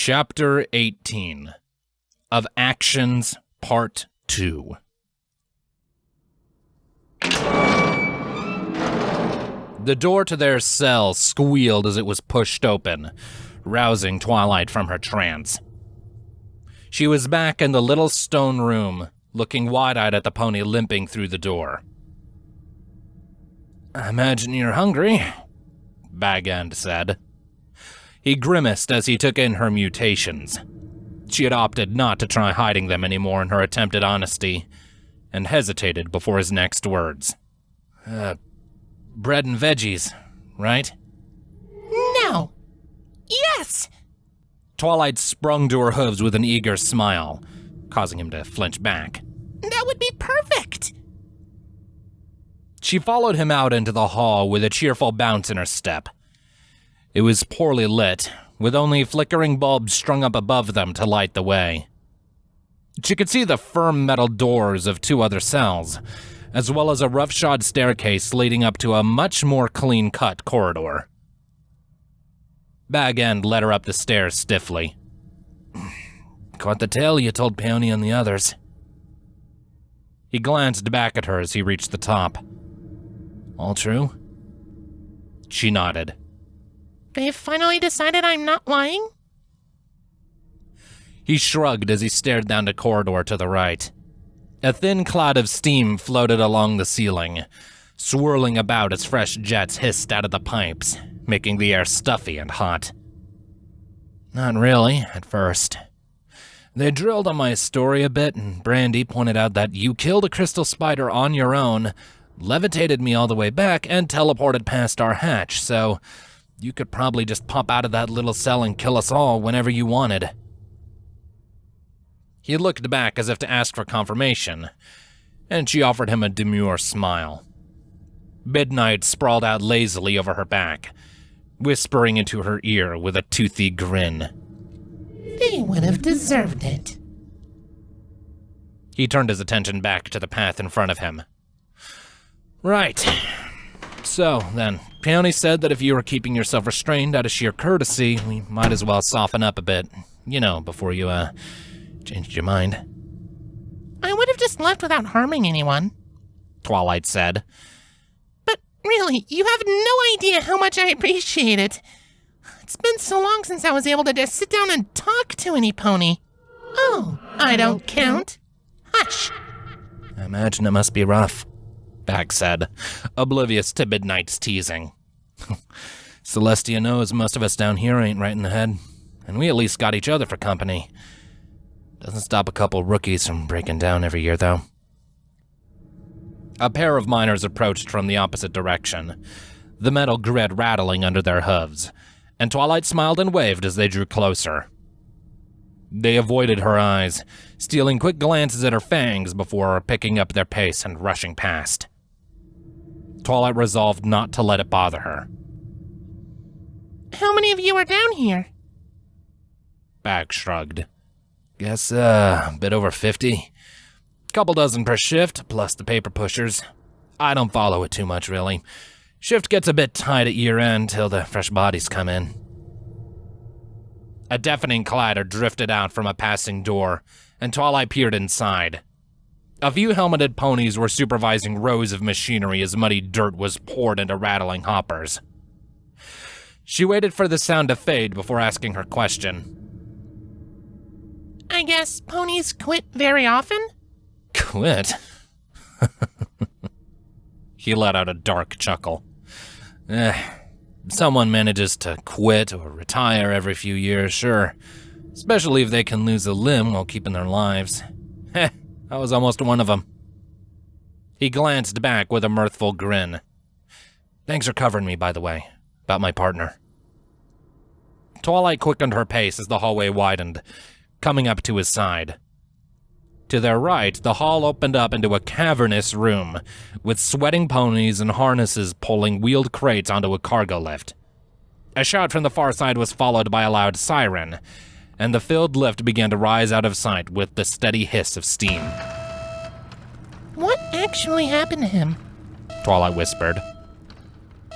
Chapter 18 of Actions, Part 2. The door to their cell squealed as it was pushed open, rousing Twilight from her trance. She was back in the little stone room, looking wide-eyed at the pony limping through the door. "I imagine you're hungry," Bag End said. He grimaced as he took in her mutations. She had opted not to try hiding them anymore in her attempt at honesty, and hesitated before his next words. Bread and veggies, right? No. Yes! Twilight sprung to her hooves with an eager smile, causing him to flinch back. That would be perfect! She followed him out into the hall with a cheerful bounce in her step. It was poorly lit, with only flickering bulbs strung up above them to light the way. She could see the firm metal doors of two other cells, as well as a roughshod staircase leading up to a much more clean-cut corridor. Bag End led her up the stairs stiffly. "Caught the tale you told Peony and the others." He glanced back at her as he reached the top. "All true?" She nodded. They've finally decided I'm not lying? He shrugged as he stared down the corridor to the right. A thin cloud of steam floated along the ceiling, swirling about as fresh jets hissed out of the pipes, making the air stuffy and hot. "Not really, at first. They drilled on my story a bit, and Brandy pointed out that you killed a crystal spider on your own, levitated me all the way back, and teleported past our hatch, so you could probably just pop out of that little cell and kill us all whenever you wanted." He looked back as if to ask for confirmation, and she offered him a demure smile. Midnight sprawled out lazily over her back, whispering into her ear with a toothy grin. They would have deserved it. He turned his attention back to the path in front of him. "Right. So, then, Peony said that if you were keeping yourself restrained out of sheer courtesy, we might as well soften up a bit, before you, changed your mind." I would have just left without harming anyone, Twilight said. But really, you have no idea how much I appreciate it. It's been so long since I was able to just sit down and talk to any pony. Oh, I don't count. Hush. "I imagine it must be rough," Bag said, oblivious to Midnight's teasing. "Celestia knows most of us down here ain't right in the head, and we at least got each other for company. Doesn't stop a couple rookies from breaking down every year, though." A pair of miners approached from the opposite direction, the metal grid rattling under their hooves, and Twilight smiled and waved as they drew closer. They avoided her eyes, stealing quick glances at her fangs before picking up their pace and rushing past. Twilight resolved not to let it bother her. How many of you are down here? Bag shrugged. "Guess, a bit over 50. Couple dozen per shift, plus the paper pushers. I don't follow it too much, really. Shift gets a bit tight at year-end till the fresh bodies come in." A deafening clatter drifted out from a passing door, and Twilight peered inside. A few helmeted ponies were supervising rows of machinery as muddy dirt was poured into rattling hoppers. She waited for the sound to fade before asking her question. I guess ponies quit very often? "Quit?" He let out a dark chuckle. Someone manages to quit or retire every few years, sure. Especially if they can lose a limb while keeping their lives. I was almost one of them. He glanced back with a mirthful grin. "Thanks for covering me, by the way, about my partner." Twilight quickened her pace as the hallway widened, coming up to his side. To their right, the hall opened up into a cavernous room, with sweating ponies and harnesses pulling wheeled crates onto a cargo lift. A shout from the far side was followed by a loud siren, and the filled lift began to rise out of sight with the steady hiss of steam. What actually happened to him? Twilight whispered.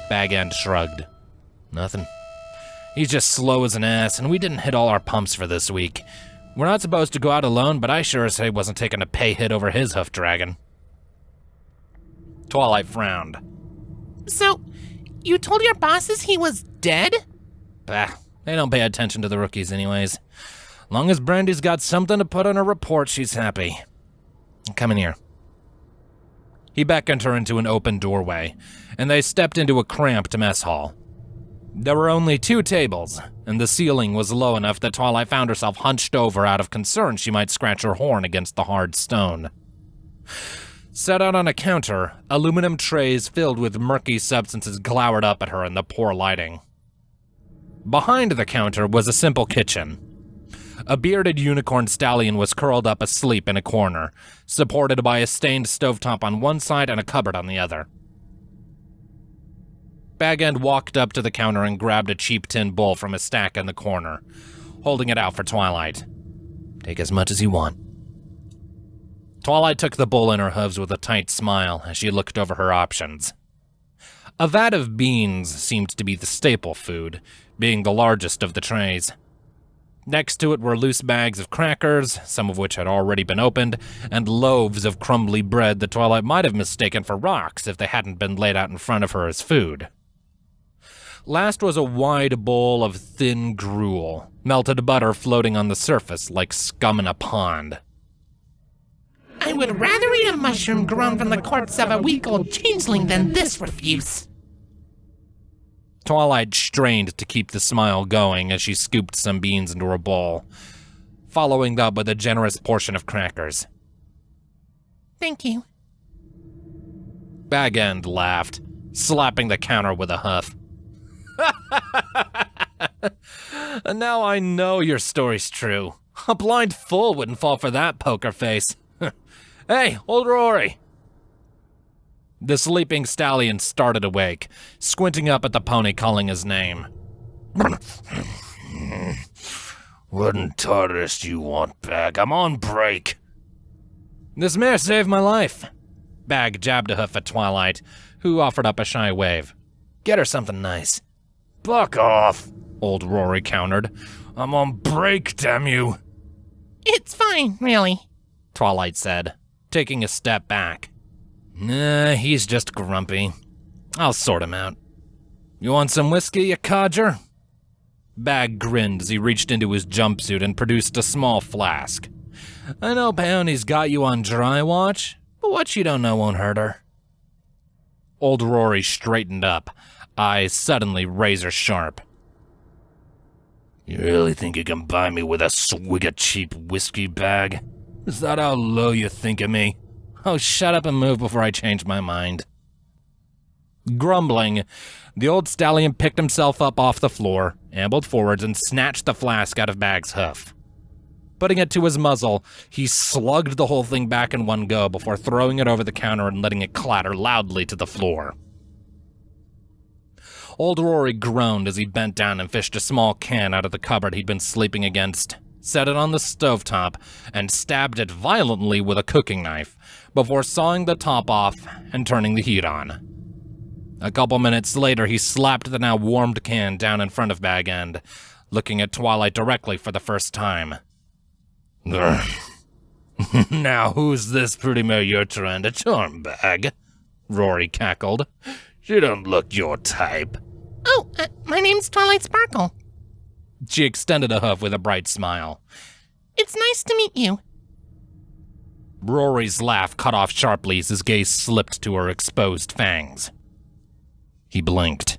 Bag End shrugged. "Nothing. He's just slow as an ass, and we didn't hit all our pumps for this week. We're not supposed to go out alone, but I sure as hey wasn't taking a pay hit over his hoof dragon. Twilight frowned. So, you told your bosses he was dead? Bah, they don't pay attention to the rookies anyways. Long as Brandy's got something to put on her report, she's happy. Come in here. He beckoned her into an open doorway, and they stepped into a cramped mess hall. There were only 2 tables, and the ceiling was low enough that Twilight found herself hunched over out of concern she might scratch her horn against the hard stone. Set out on a counter, aluminum trays filled with murky substances glowered up at her in the poor lighting. Behind the counter was a simple kitchen. A bearded unicorn stallion was curled up asleep in a corner, supported by a stained stovetop on one side and a cupboard on the other. Bag End walked up to the counter and grabbed a cheap tin bowl from a stack in the corner, holding it out for Twilight. Take as much as you want. Twilight took the bowl in her hooves with a tight smile as she looked over her options. A vat of beans seemed to be the staple food, being the largest of the trays. Next to it were loose bags of crackers, some of which had already been opened, and loaves of crumbly bread that Twilight might have mistaken for rocks if they hadn't been laid out in front of her as food. Last was a wide bowl of thin gruel, melted butter floating on the surface like scum in a pond. I would rather eat a mushroom grown from the corpse of a week-old changeling than this refuse. Twilight strained to keep the smile going as she scooped some beans into her bowl, following up with a generous portion of crackers. Thank you. Bag End laughed, slapping the counter with a huff. Now I know your story's true. A blind fool wouldn't fall for that poker face. Hey, old Rory! The sleeping stallion started awake, squinting up at the pony calling his name. What in Tartarus you want, Bag? I'm on break. This mare saved my life. Bag jabbed a hoof at Twilight, who offered up a shy wave. Get her something nice. Fuck off, old Rory countered. I'm on break, damn you. It's fine, really, Twilight said, taking a step back. Nah, he's just grumpy. I'll sort him out. You want some whiskey, you codger? Bag grinned as he reached into his jumpsuit and produced a small flask. I know Peony's got you on dry watch, but what she don't know won't hurt her. Old Rory straightened up, eyes suddenly razor sharp. You really think you can buy me with a swig of cheap whiskey, Bag? Is that how low you think of me? Oh, shut up and move before I change my mind. Grumbling, the old stallion picked himself up off the floor, ambled forwards, and snatched the flask out of Bag's hoof. Putting it to his muzzle, he slugged the whole thing back in one go before throwing it over the counter and letting it clatter loudly to the floor. Old Rory groaned as he bent down and fished a small can out of the cupboard he'd been sleeping against, set it on the stovetop, and stabbed it violently with a cooking knife, before sawing the top off and turning the heat on. A couple minutes later, he slapped the now warmed can down in front of Bag End, looking at Twilight directly for the first time. Now, who's this pretty mare you're trying to charm, Bag? Rory cackled. She don't look your type. Oh, my name's Twilight Sparkle. She extended a hoof with a bright smile. It's nice to meet you. Rory's laugh cut off sharply as his gaze slipped to her exposed fangs. He blinked,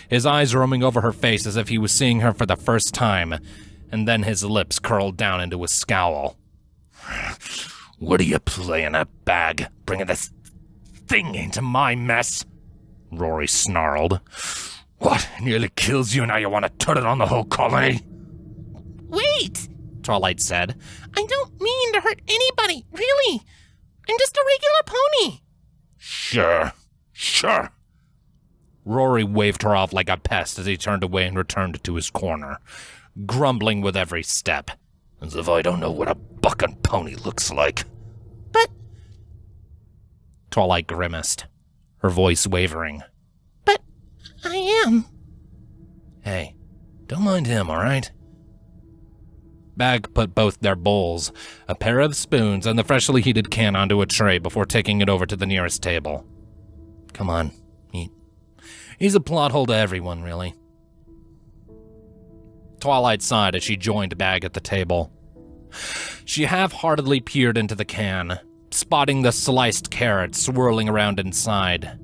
his eyes roaming over her face as if he was seeing her for the first time, and then his lips curled down into a scowl. What are you playing at, Bag? Bringing this thing into my mess? Rory snarled. What, nearly kills you and now you want to turn it on the whole colony? Wait, Twilight said. I don't mean to hurt anybody, really. I'm just a regular pony. Sure. Rory waved her off like a pest as he turned away and returned to his corner, grumbling with every step, as if I don't know what a bucking pony looks like. But... Twilight grimaced, her voice wavering. But I am. Hey, Don't mind him, all right? Bag put both their bowls, a pair of spoons, and the freshly heated can onto a tray before taking it over to the nearest table. Come on, eat. He's a plot hole to everyone, really. Twilight sighed as she joined Bag at the table. She half-heartedly peered into the can, spotting the sliced carrots swirling around inside,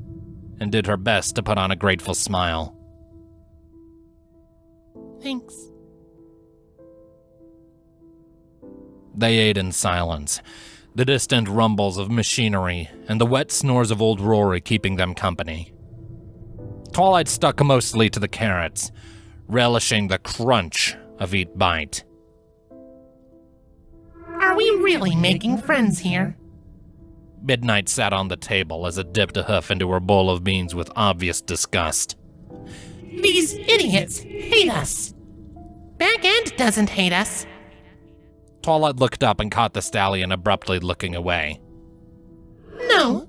and did her best to put on a grateful smile. Thanks. They ate in silence, the distant rumbles of machinery and the wet snores of old Rory keeping them company. Twilight stuck mostly to the carrots, relishing the crunch of each bite. Are we really making friends here? Midnight sat on the table as it dipped a hoof into her bowl of beans with obvious disgust. These idiots hate us. Back End doesn't hate us. Twilight looked up and caught the stallion abruptly looking away. No,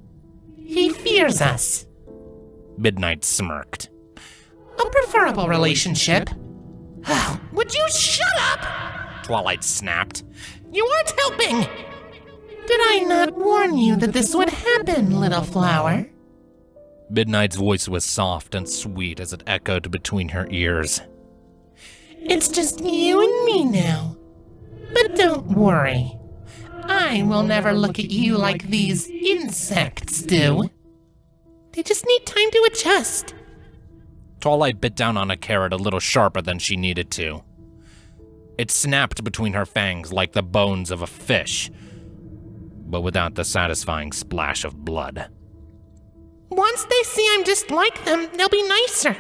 he fears us. Midnight smirked. A preferable relationship. Would you shut up? Twilight snapped. You aren't helping. Did I not warn you that this would happen, little flower? Midnight's voice was soft and sweet as it echoed between her ears. It's just you and me now. But don't worry. I will never look at you like these insects do. They just need time to adjust. Twilight bit down on a carrot a little sharper than she needed to. It snapped between her fangs like the bones of a fish, but without the satisfying splash of blood. Once they see I'm just like them, they'll be nicer.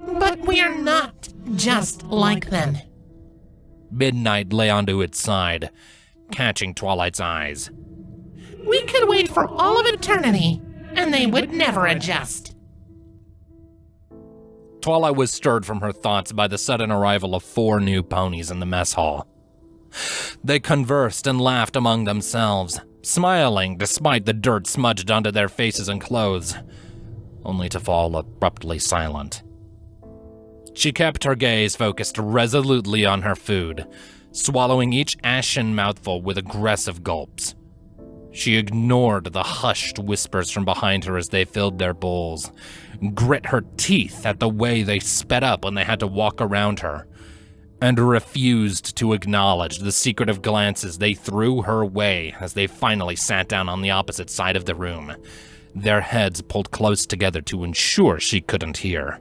But we are not just like them. Midnight lay onto its side, catching Twilight's eyes. We could wait for all of eternity, and they would never adjust. Twilight was stirred from her thoughts by the sudden arrival of 4 new ponies in the mess hall. They conversed and laughed among themselves, smiling despite the dirt smudged onto their faces and clothes, only to fall abruptly silent. She kept her gaze focused resolutely on her food, swallowing each ashen mouthful with aggressive gulps. She ignored the hushed whispers from behind her as they filled their bowls, grit her teeth at the way they sped up when they had to walk around her, and refused to acknowledge the secretive glances they threw her way as they finally sat down on the opposite side of the room, their heads pulled close together to ensure she couldn't hear.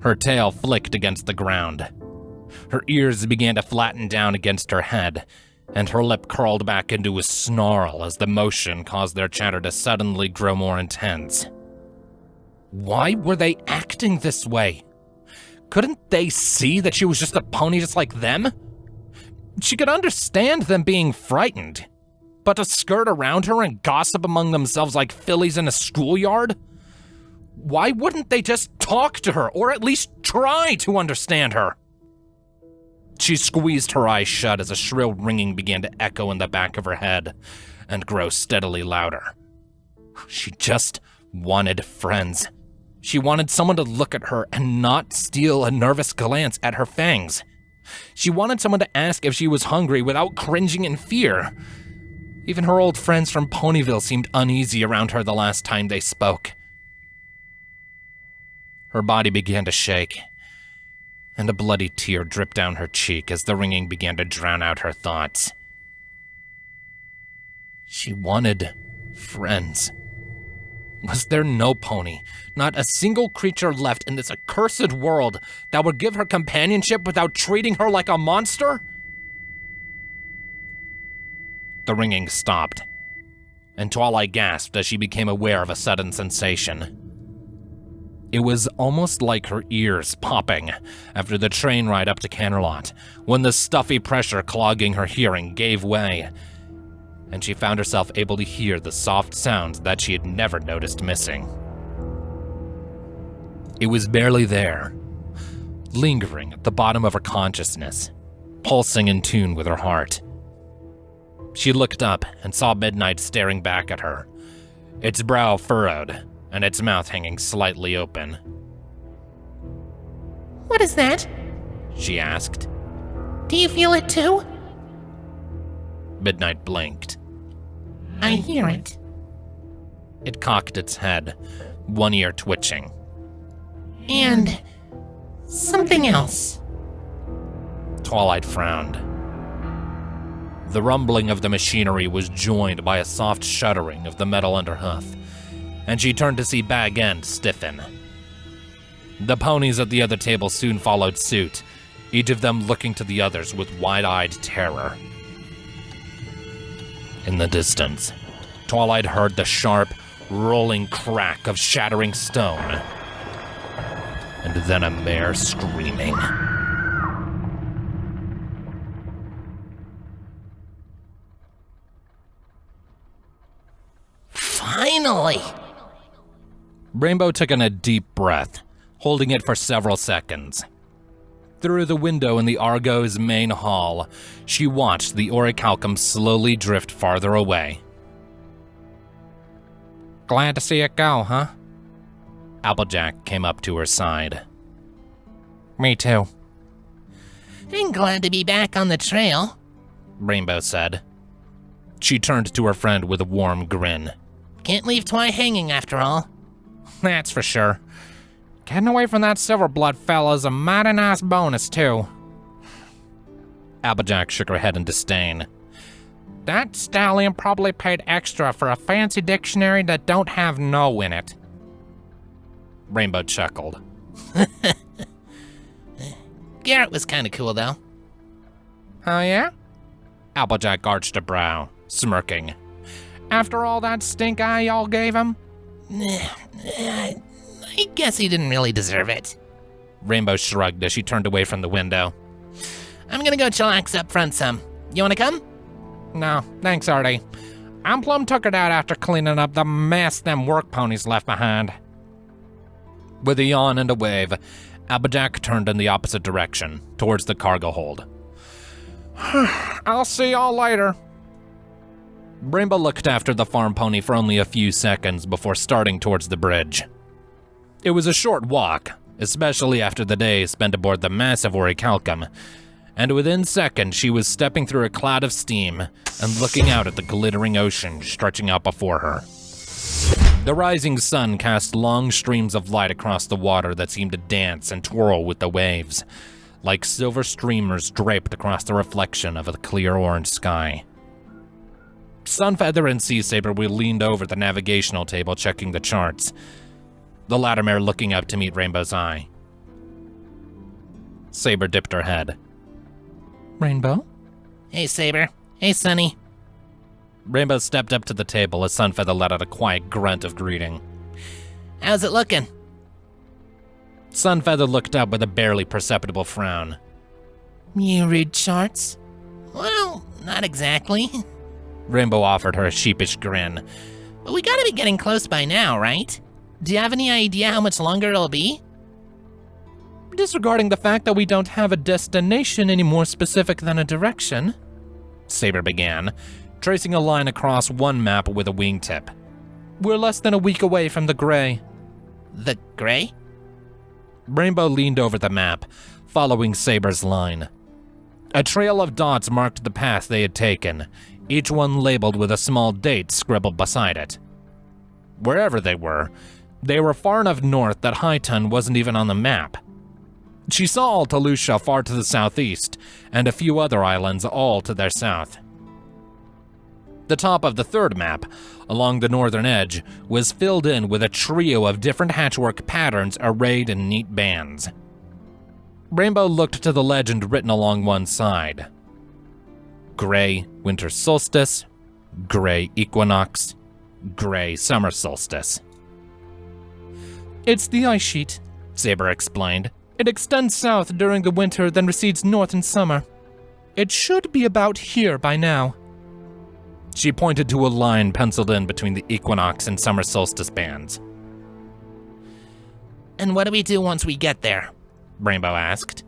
Her tail flicked against the ground. Her ears began to flatten down against her head, and her lip curled back into a snarl as the motion caused their chatter to suddenly grow more intense. Why were they acting this way? Couldn't they see that she was just a pony just like them? She could understand them being frightened, but to skirt around her and gossip among themselves like fillies in a schoolyard? Why wouldn't they just talk to her, or at least try to understand her? She squeezed her eyes shut as a shrill ringing began to echo in the back of her head and grow steadily louder. She just wanted friends. She wanted someone to look at her and not steal a nervous glance at her fangs. She wanted someone to ask if she was hungry without cringing in fear. Even her old friends from Ponyville seemed uneasy around her the last time they spoke. Her body began to shake, and a bloody tear dripped down her cheek as the ringing began to drown out her thoughts. She wanted friends. Was there no pony, not a single creature left in this accursed world that would give her companionship without treating her like a monster? The ringing stopped, and Twilight gasped as she became aware of a sudden sensation. It was almost like her ears popping after the train ride up to Canterlot, when the stuffy pressure clogging her hearing gave way, and she found herself able to hear the soft sounds that she had never noticed missing. It was barely there, lingering at the bottom of her consciousness, pulsing in tune with her heart. She looked up and saw Midnight staring back at her, its brow furrowed and its mouth hanging slightly open. What is that? She asked. Do you feel it too? Midnight blinked. I hear it. It cocked its head, one ear twitching. And something else. Twilight frowned. The rumbling of the machinery was joined by a soft shuddering of the metal underhoof, and she turned to see Bag End stiffen. The ponies at the other table soon followed suit, each of them looking to the others with wide-eyed terror. In the distance, Twilight heard the sharp, rolling crack of shattering stone, and then a mare screaming. Finally! Rainbow took in a deep breath, holding it for several seconds. Through the window in the Argo's main hall, she watched the Orichalcum slowly drift farther away. Glad to see it go, huh? Applejack came up to her side. Me too. I'm glad to be back on the trail, Rainbow said. She turned to her friend with a warm grin. Can't leave Twi hanging after all. That's for sure. Getting away from that Silverblood fella's a mighty nice bonus, too. Applejack shook her head in disdain. That stallion probably paid extra for a fancy dictionary that don't have no in it. Rainbow chuckled. Garrett was kinda cool, though. Oh, yeah? Applejack arched a brow, smirking. After all that stink eye y'all gave him? I guess he didn't really deserve it. Rainbow shrugged as she turned away from the window. I'm gonna go chillax up front some. You wanna come? No, thanks, Artie. I'm plumb tuckered out after cleaning up the mess them work ponies left behind. With a yawn and a wave, Applejack turned in the opposite direction, towards the cargo hold. I'll see y'all later. Rainbow looked after the farm pony for only a few seconds before starting towards the bridge. It was a short walk, especially after the day spent aboard the massive Orichalcum, and within seconds she was stepping through a cloud of steam and looking out at the glittering ocean stretching out before her. The rising sun cast long streams of light across the water that seemed to dance and twirl with the waves, like silver streamers draped across the reflection of a clear orange sky. Sunfeather and Sea Saber leaned over the navigational table checking the charts, the latter mare looking up to meet Rainbow's eye. Saber dipped her head. Rainbow? Hey, Saber. Hey, Sunny. Rainbow stepped up to the table as Sunfeather let out a quiet grunt of greeting. How's it looking? Sunfeather looked up with a barely perceptible frown. You read charts? Well, not exactly. Rainbow offered her a sheepish grin. But we gotta be getting close by now, right? Do you have any idea how much longer it'll be? Disregarding the fact that we don't have a destination any more specific than a direction, Saber began, tracing a line across one map with a wingtip. We're less than a week away from the Gray. The Gray? Rainbow leaned over the map, following Saber's line. A trail of dots marked the path they had taken, each one labeled with a small date scribbled beside it. Wherever they were far enough north that Highton wasn't even on the map. She saw Alta Lucia far to the southeast, and a few other islands all to their south. The top of the third map, along the northern edge, was filled in with a trio of different hatchwork patterns arrayed in neat bands. Rainbow looked to the legend written along one side. Gray winter solstice, gray equinox, gray summer solstice. It's the ice sheet, Saber explained. It extends south during the winter, then recedes north in summer. It should be about here by now. She pointed to a line penciled in between the equinox and summer solstice bands. And what do we do once we get there? Rainbow asked.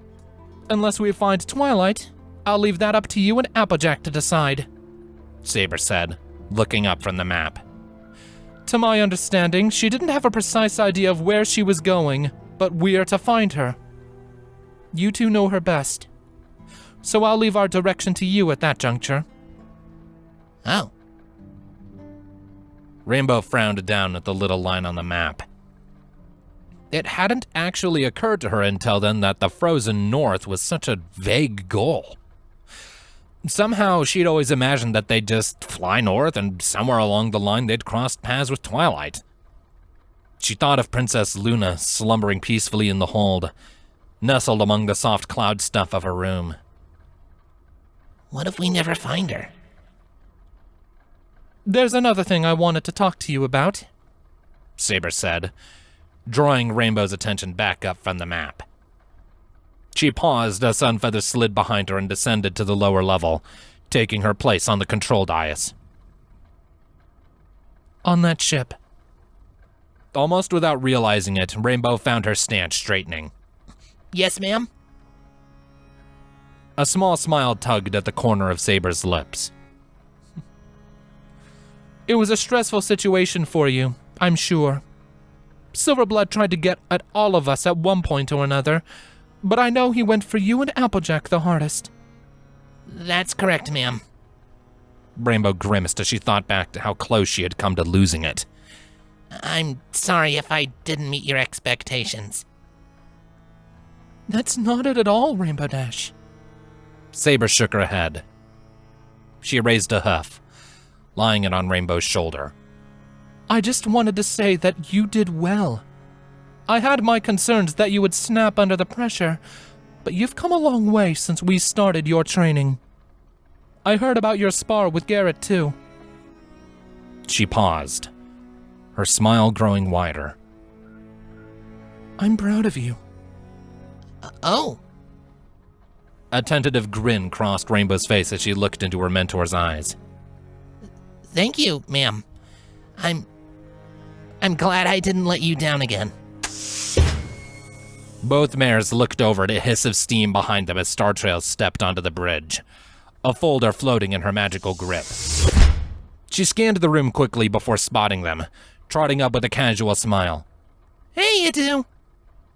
Unless we find Twilight, I'll leave that up to you and Applejack to decide, Saber said, looking up from the map. To my understanding, she didn't have a precise idea of where she was going, but we're to find her. You two know her best. So I'll leave our direction to you at that juncture. Oh. Rainbow frowned down at the little line on the map. It hadn't actually occurred to her until then that the frozen north was such a vague goal. Somehow, she'd always imagined that they'd just fly north and somewhere along the line they'd crossed paths with Twilight. She thought of Princess Luna slumbering peacefully in the hold, nestled among the soft cloud stuff of her room. What if we never find her? There's another thing I wanted to talk to you about, Saber said, drawing Rainbow's attention back up from the map. She paused as Sunfeather slid behind her and descended to the lower level, taking her place on the control dais. On that ship. Almost without realizing it, Rainbow found her stance straightening. Yes, ma'am? A small smile tugged at the corner of Saber's lips. It was a stressful situation for you, I'm sure. Silverblood tried to get at all of us at one point or another, but I know he went for you and Applejack the hardest. That's correct, ma'am. Rainbow grimaced as she thought back to how close she had come to losing it. I'm sorry if I didn't meet your expectations. That's not it at all, Rainbow Dash. Saber shook her head. She raised a hoof, lying it on Rainbow's shoulder. I just wanted to say that you did well. I had my concerns that you would snap under the pressure, but you've come a long way since we started your training. I heard about your spar with Garrett, too. She paused, her smile growing wider. I'm proud of you. Oh. A tentative grin crossed Rainbow's face as she looked into her mentor's eyes. Thank you, ma'am. I'm glad I didn't let you down again. Both mares looked over at a hiss of steam behind them as Star Trails stepped onto the bridge, a folder floating in her magical grip. She scanned the room quickly before spotting them, trotting up with a casual smile. Hey, you two.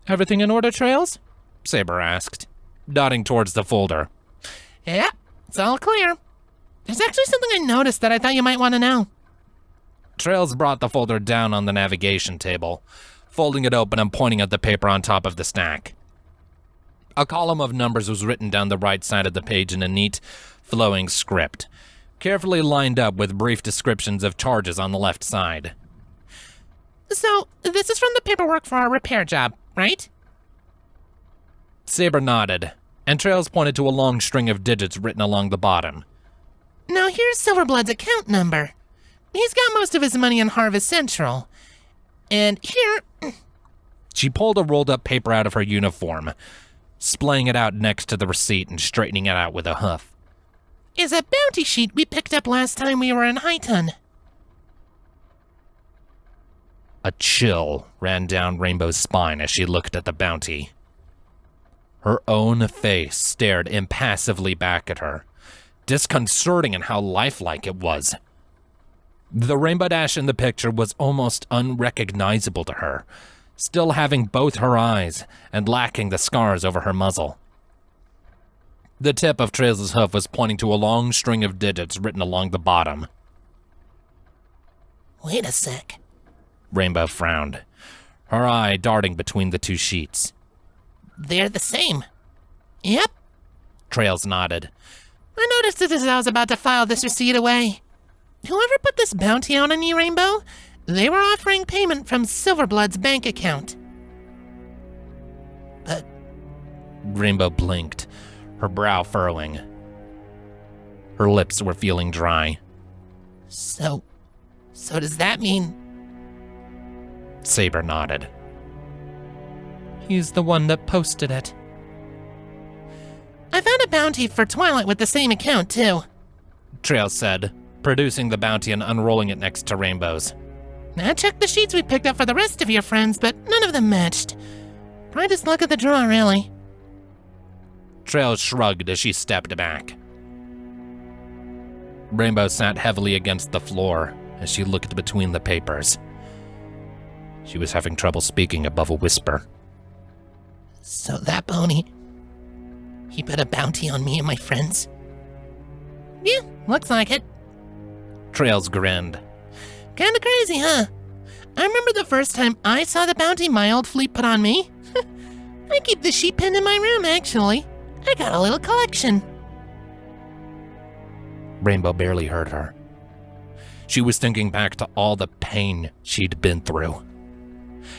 Everything in order, Trails? Saber asked, nodding towards the folder. Yeah, it's all clear. There's actually something I noticed that I thought you might want to know. Trails brought the folder down on the navigation table, folding it open and pointing at the paper on top of the stack. A column of numbers was written down the right side of the page in a neat, flowing script, carefully lined up with brief descriptions of charges on the left side. So, this is from the paperwork for our repair job, right? Saber nodded, and Trails pointed to a long string of digits written along the bottom. Now here's Silverblood's account number. He's got most of his money in Harvest Central. And here... She pulled a rolled-up paper out of her uniform, splaying it out next to the receipt and straightening it out with a hoof. Is a bounty sheet we picked up last time we were in Highton. A chill ran down Rainbow's spine as she looked at the bounty. Her own face stared impassively back at her, disconcerting in how lifelike it was. The Rainbow Dash in the picture was almost unrecognizable to her, still having both her eyes and lacking the scars over her muzzle. The tip of Trails' hoof was pointing to a long string of digits written along the bottom. Wait a sec. Rainbow frowned, her eye darting between the two sheets. They're the same. Yep. Trails nodded. I noticed it as I was about to file this receipt away. Whoever put this bounty out on you, Rainbow, they were offering payment from Silverblood's bank account. But... Rainbow blinked, her brow furrowing. Her lips were feeling dry. So does that mean... Saber nodded. He's the one that posted it. I found a bounty for Twilight with the same account, too. Trails said, producing the bounty and unrolling it next to Rainbow's. I checked the sheets we picked up for the rest of your friends, but none of them matched. Brightest luck of the draw, really. Trails shrugged as she stepped back. Rainbow sat heavily against the floor as she looked between the papers. She was having trouble speaking above a whisper. So that pony, He put a bounty on me and my friends. Yeah, looks like it. Trails grinned. Kinda crazy, huh? I remember the first time I saw the bounty my old fleet put on me. I keep the sheep pen in my room, actually. I got a little collection. Rainbow barely heard her. She was thinking back to all the pain she'd been through.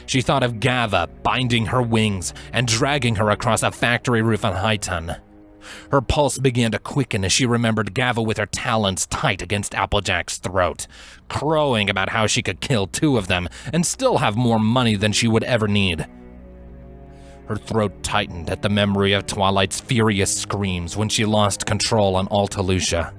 She thought of Gava binding her wings and dragging her across a factory roof on Highton. Her pulse began to quicken as she remembered Gava with her talons tight against Applejack's throat, crowing about how she could kill 2 of them and still have more money than she would ever need. Her throat tightened at the memory of Twilight's furious screams when she lost control on Alta Lucia,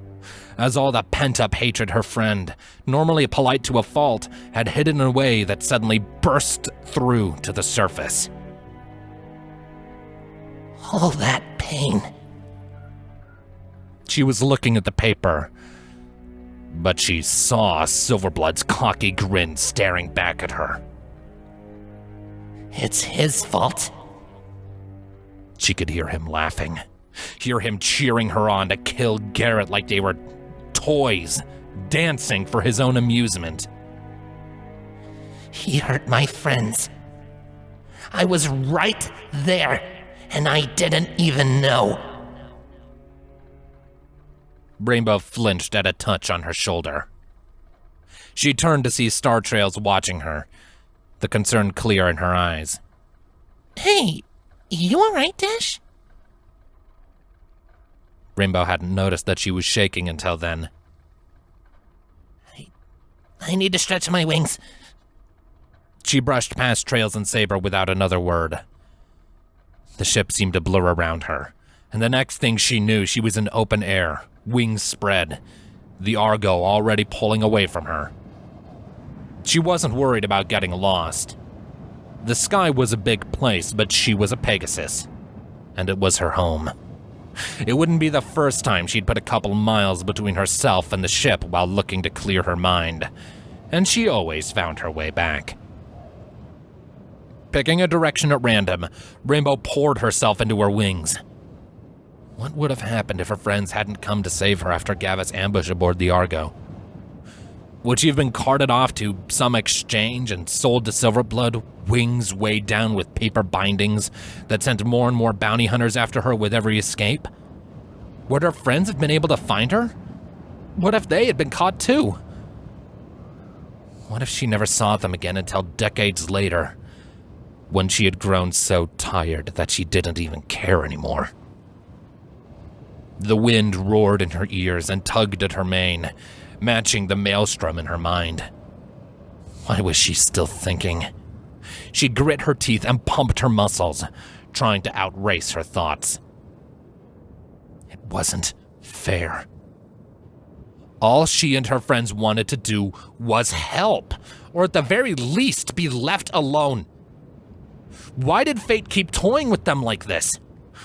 as all the pent-up hatred her friend, normally polite to a fault, had hidden in a way that suddenly burst through to the surface. All that pain. She was looking at the paper, but she saw Silverblood's cocky grin staring back at her. It's his fault. She could hear him laughing, hear him cheering her on to kill Garrett like they were toys, dancing for his own amusement. He hurt my friends. I was right there, and I didn't even know. Rainbow flinched at a touch on her shoulder. She turned to see Star Trails watching her, the concern clear in her eyes. Hey, you alright, Dash? Rainbow hadn't noticed that she was shaking until then. I need to stretch my wings. She brushed past Trails and Saber without another word. The ship seemed to blur around her, and the next thing she knew, she was in open air, wings spread, the Argo already pulling away from her. She wasn't worried about getting lost. The sky was a big place, but she was a Pegasus, and it was her home. It wouldn't be the first time she'd put a couple miles between herself and the ship while looking to clear her mind, and she always found her way back. Picking a direction at random, Rainbow poured herself into her wings. What would have happened if her friends hadn't come to save her after Gava's ambush aboard the Argo? Would she have been carted off to some exchange and sold to Silverblood, wings weighed down with paper bindings that sent more and more bounty hunters after her with every escape? Would her friends have been able to find her? What if they had been caught too? What if she never saw them again until decades later, when she had grown so tired that she didn't even care anymore? The wind roared in her ears and tugged at her mane, matching the maelstrom in her mind. Why was she still thinking? She grit her teeth and pumped her muscles, trying to outrace her thoughts. It wasn't fair. All she and her friends wanted to do was help, or at the very least be left alone. Why did fate keep toying with them like this?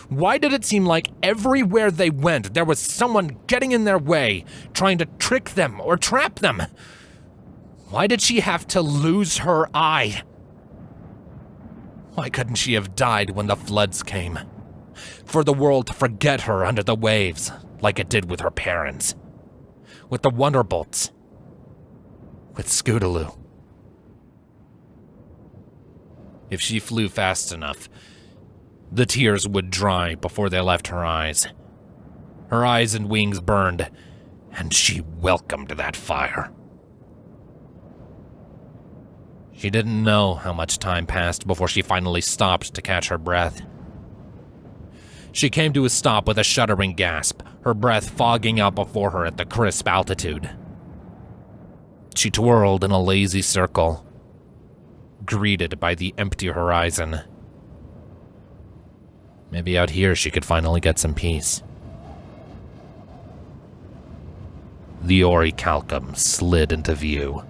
Why did it seem like everywhere they went, there was someone getting in their way, trying to trick them or trap them? Why did she have to lose her eye? Why couldn't she have died when the floods came? For the world to forget her under the waves, like it did with her parents. With the Wonderbolts. With Scootaloo. If she flew fast enough, the tears would dry before they left her eyes. Her eyes and wings burned, and she welcomed that fire. She didn't know how much time passed before she finally stopped to catch her breath. She came to a stop with a shuddering gasp, her breath fogging out before her at the crisp altitude. She twirled in a lazy circle, greeted by the empty horizon. Maybe out here she could finally get some peace. The Orichalcum slid into view.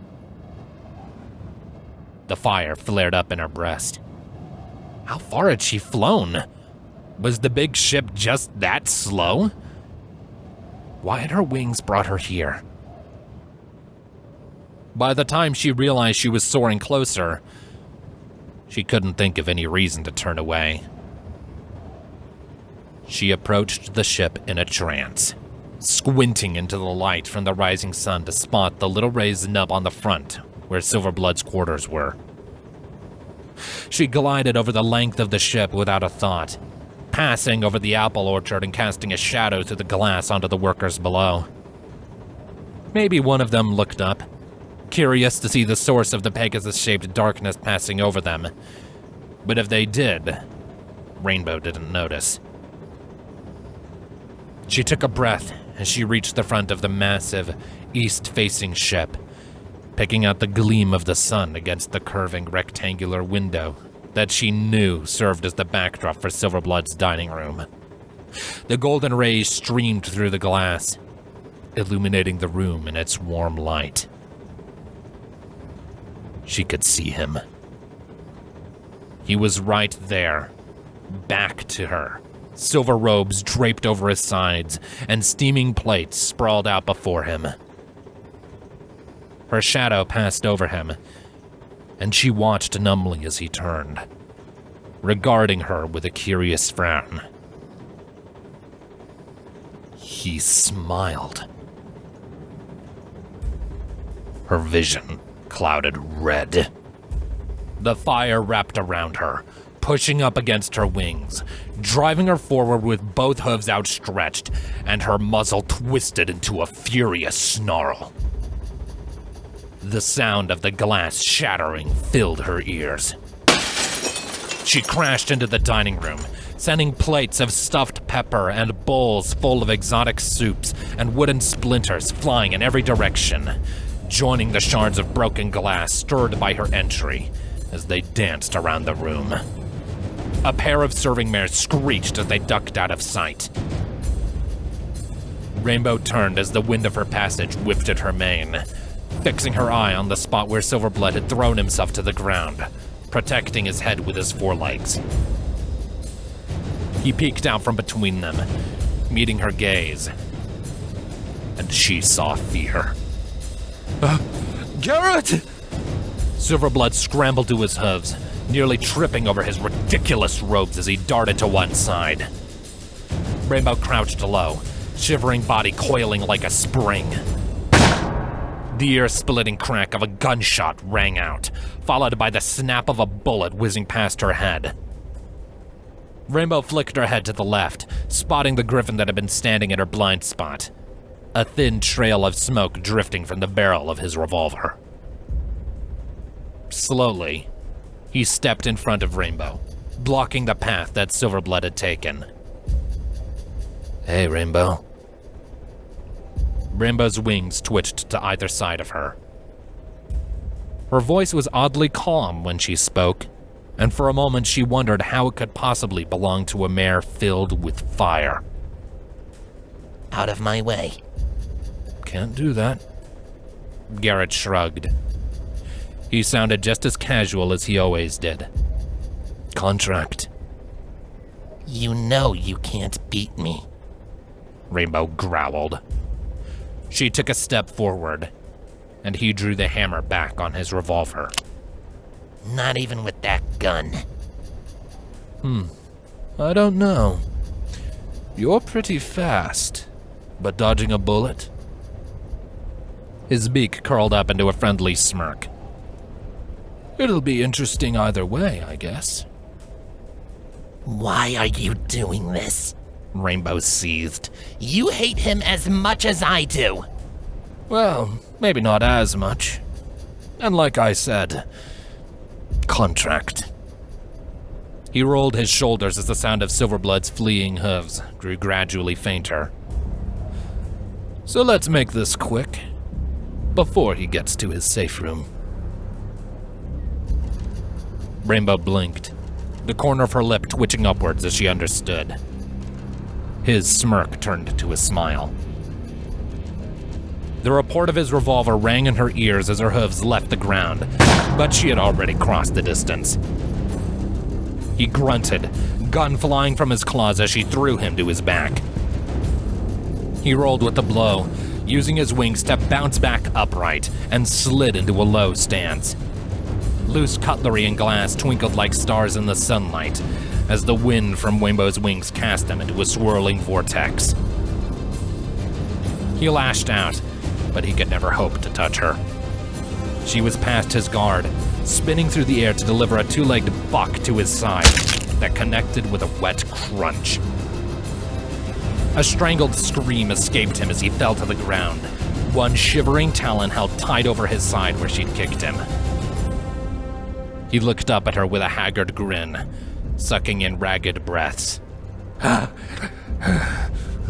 The fire flared up in her breast. How far had she flown? Was the big ship just that slow? Why had her wings brought her here? By the time she realized she was soaring closer, she couldn't think of any reason to turn away. She approached the ship in a trance, squinting into the light from the rising sun to spot the little raised nub on the front where Silverblood's quarters were. She glided over the length of the ship without a thought, passing over the apple orchard and casting a shadow through the glass onto the workers below. Maybe one of them looked up, curious to see the source of the Pegasus-shaped darkness passing over them. But if they did, Rainbow didn't notice. She took a breath as she reached the front of the massive, east-facing ship, picking out the gleam of the sun against the curving rectangular window that she knew served as the backdrop for Silverblood's dining room. The golden rays streamed through the glass, illuminating the room in its warm light. She could see him. He was right there, back to her, silver robes draped over his sides and steaming plates sprawled out before him. Her shadow passed over him, and she watched numbly as he turned, regarding her with a curious frown. He smiled. Her vision clouded red. The fire wrapped around her, pushing up against her wings, driving her forward with both hooves outstretched, and her muzzle twisted into a furious snarl. The sound of the glass shattering filled her ears. She crashed into the dining room, sending plates of stuffed pepper and bowls full of exotic soups and wooden splinters flying in every direction, joining the shards of broken glass stirred by her entry as they danced around the room. A pair of serving mares screeched as they ducked out of sight. Rainbow turned as the wind of her passage whipped at her mane, fixing her eye on the spot where Silverblood had thrown himself to the ground, protecting his head with his forelegs. He peeked out from between them, meeting her gaze, and she saw fear. Garrett! Silverblood scrambled to his hooves, nearly tripping over his ridiculous robes as he darted to one side. Rainbow crouched low, shivering body coiling like a spring. The ear-splitting crack of a gunshot rang out, followed by the snap of a bullet whizzing past her head. Rainbow flicked her head to the left, spotting the griffin that had been standing in her blind spot, a thin trail of smoke drifting from the barrel of his revolver. Slowly, he stepped in front of Rainbow, blocking the path that Silverblood had taken. Hey, Rainbow. Rainbow's wings twitched to either side of her. Her voice was oddly calm when she spoke, and for a moment she wondered how it could possibly belong to a mare filled with fire. Out of my way. Can't do that. Garrett shrugged. He sounded just as casual as he always did. Contract. You know you can't beat me. Rainbow growled. She took a step forward, and he drew the hammer back on his revolver. Not even with that gun. I don't know. You're pretty fast, but dodging a bullet? His beak curled up into a friendly smirk. It'll be interesting either way, I guess. Why are you doing this? Rainbow seethed. You hate him as much as I do. Well, maybe not as much. And like I said, contract. He rolled his shoulders as the sound of Silverblood's fleeing hooves grew gradually fainter. So let's make this quick, before he gets to his safe room. Rainbow blinked, the corner of her lip twitching upwards as she understood. His smirk turned to a smile. The report of his revolver rang in her ears as her hooves left the ground, but she had already crossed the distance. He grunted, gun flying from his claws as she threw him to his back. He rolled with the blow, using his wings to bounce back upright and slid into a low stance. Loose cutlery and glass twinkled like stars in the sunlight, as the wind from Rainbow's wings cast him into a swirling vortex. He lashed out, but he could never hope to touch her. She was past his guard, spinning through the air to deliver a two-legged buck to his side that connected with a wet crunch. A strangled scream escaped him as he fell to the ground, one shivering talon held tight over his side where she'd kicked him. He looked up at her with a haggard grin, sucking in ragged breaths.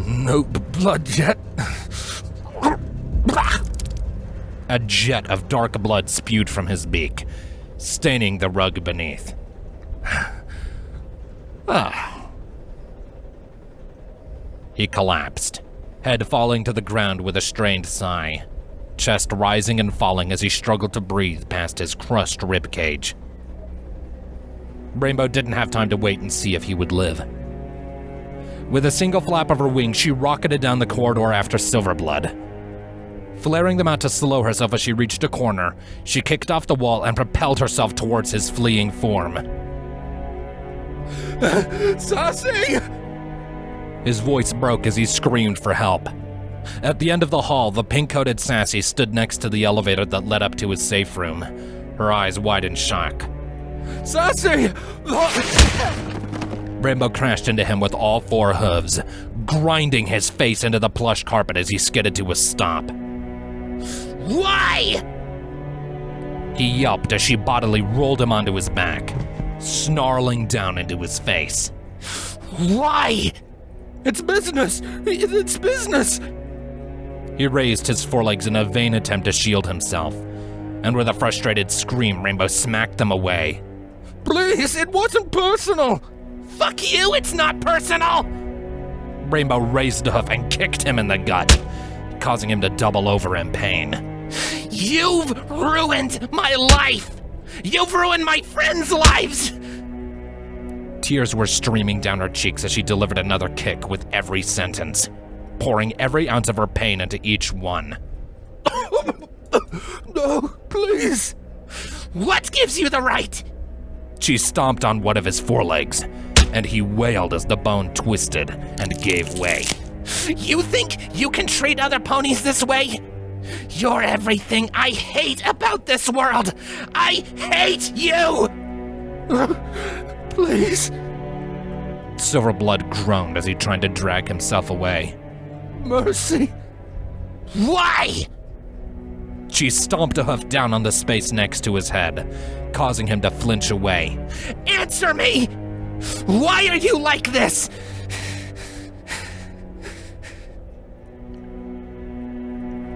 No blood yet. A jet of dark blood spewed from his beak, staining the rug beneath. He collapsed, head falling to the ground with a strained sigh, chest rising and falling as he struggled to breathe past his crushed ribcage. Rainbow didn't have time to wait and see if he would live. With a single flap of her wings, she rocketed down the corridor after Silverblood. Flaring them out to slow herself as she reached a corner, she kicked off the wall and propelled herself towards his fleeing form. Sassy! His voice broke as he screamed for help. At the end of the hall, the pink-coated Sassy stood next to the elevator that led up to his safe room, her eyes wide in shock. Sassy! Rainbow crashed into him with all four hooves, grinding his face into the plush carpet as he skidded to a stop. Why? He yelped as she bodily rolled him onto his back, snarling down into his face. Why? It's business! It's business! He raised his forelegs in a vain attempt to shield himself, and with a frustrated scream, Rainbow smacked them away. Please, it wasn't personal! Fuck you, it's not personal! Rainbow raised a hoof and kicked him in the gut, causing him to double over in pain. You've ruined my life! You've ruined my friends' lives! Tears were streaming down her cheeks as she delivered another kick with every sentence, pouring every ounce of her pain into each one. No, please! What gives you the right? She stomped on one of his forelegs, and he wailed as the bone twisted and gave way. You think you can treat other ponies this way? You're everything I hate about this world! I hate you! Please. Silverblood groaned as he tried to drag himself away. Mercy. Why? She stomped a hoof down on the space next to his head, causing him to flinch away. Answer me! Why are you like this?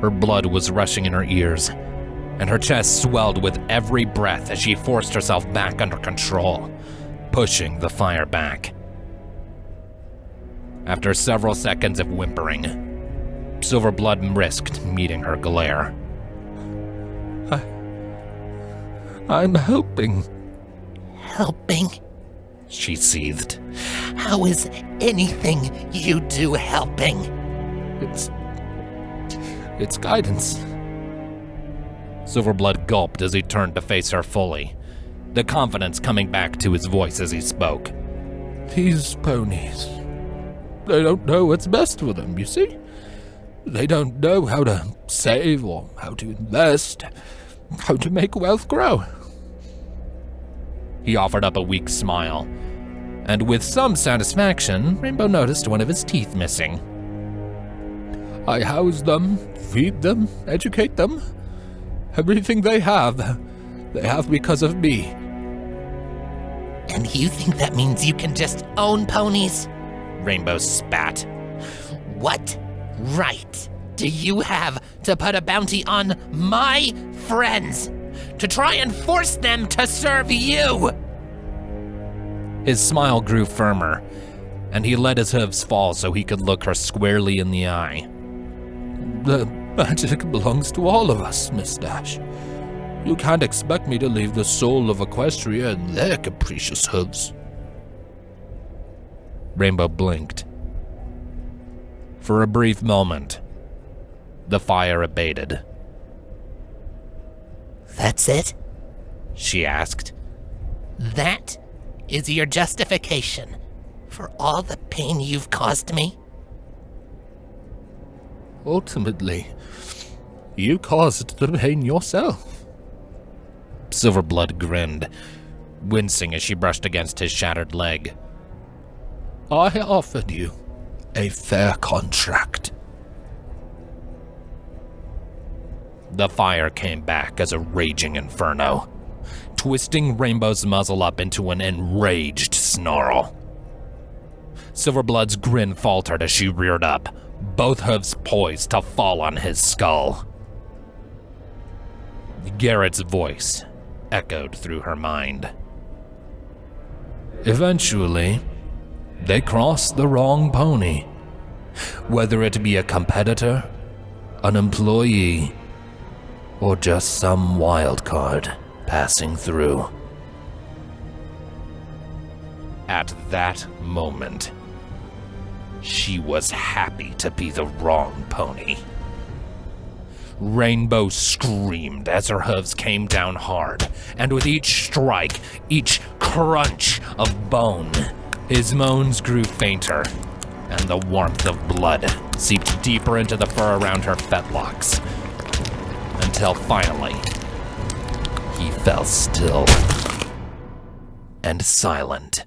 Her blood was rushing in her ears, and her chest swelled with every breath as she forced herself back under control, pushing the fire back. After several seconds of whimpering, Silverblood risked meeting her glare. I'm helping. Helping? She seethed. How is anything you do helping? It's guidance. Silverblood gulped as he turned to face her fully, the confidence coming back to his voice as he spoke. These ponies, they don't know what's best for them, you see? They don't know how to save or how to invest, how to make wealth grow. He offered up a weak smile, and with some satisfaction, Rainbow noticed one of his teeth missing. I house them, feed them, educate them. Everything they have because of me. And you think that means you can just own ponies? Rainbow spat. What right do you have to put a bounty on my friends? To try and force them to serve you? His smile grew firmer, and he let his hooves fall so he could look her squarely in the eye. The magic belongs to all of us, Miss Dash. You can't expect me to leave the soul of Equestria in their capricious hooves. Rainbow blinked. For a brief moment, the fire abated. That's it? She asked. That is your justification for all the pain you've caused me? Ultimately, you caused the pain yourself. Silverblood grinned, wincing as she brushed against his shattered leg. I offered you a fair contract. The fire came back as a raging inferno, twisting Rainbow's muzzle up into an enraged snarl. Silverblood's grin faltered as she reared up, both hooves poised to fall on his skull. Garrett's voice echoed through her mind. Eventually, they crossed the wrong pony. Whether it be a competitor, an employee, or just some wild card passing through. At that moment, she was happy to be the wrong pony. Rainbow screamed as her hooves came down hard, and with each strike, each crunch of bone, his moans grew fainter, and the warmth of blood seeped deeper into the fur around her fetlocks, until finally, he fell still and silent.